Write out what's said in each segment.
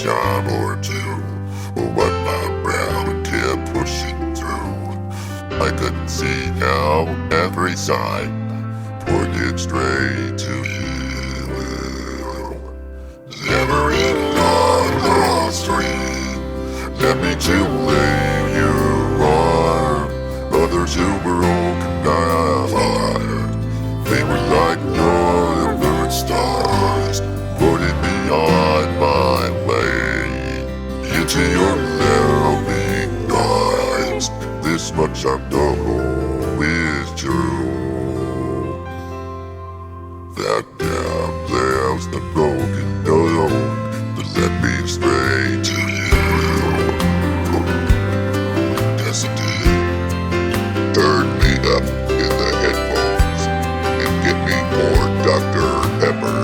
time or two. But my brown kept pushing through. I couldn't see how every side pointed straight to you. Never in our street, let me to where you are. Others who were open eyed, they were like northern stars, putting me on my way into your loving arms. This much I know is true. That God bless the broken road to let me straight to you. Yes, it did. Turn me up in the headphones and get me more Dr. Pepper.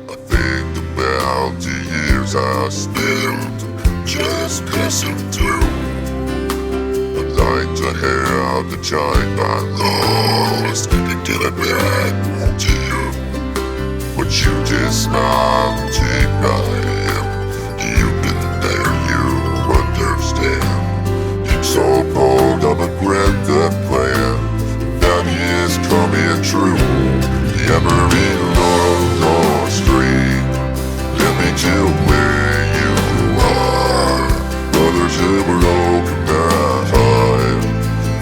I think about the years I spent just passing through. I'd like to have the time I lost and get it back to you. But you just smile and take my hand. You've been there, you understand. It's so bold, I'm a regret the plan that is coming true. Every long street, let me to where you are. Others who were open eyed,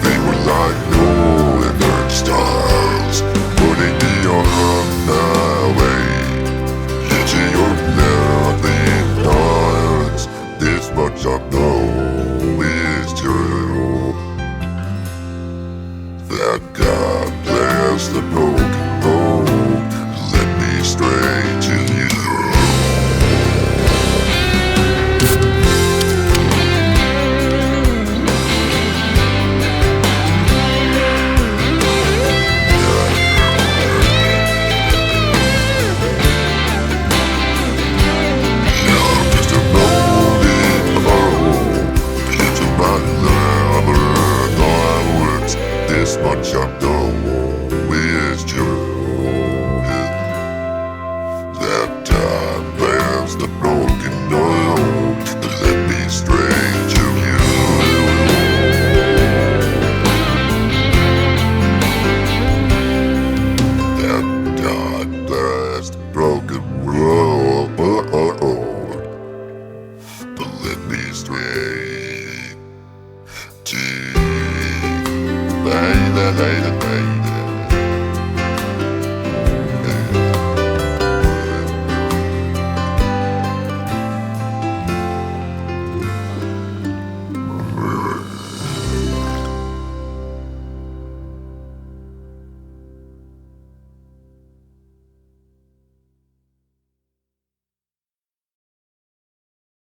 they were like northern stars, putting me on my way into your loving arms. This much I know is true. That God bless the broken road, let me straight to you. This much I know is true. That time bears the broken road to let me straight to you. That God bears the broken road to let me straight to you. Hey,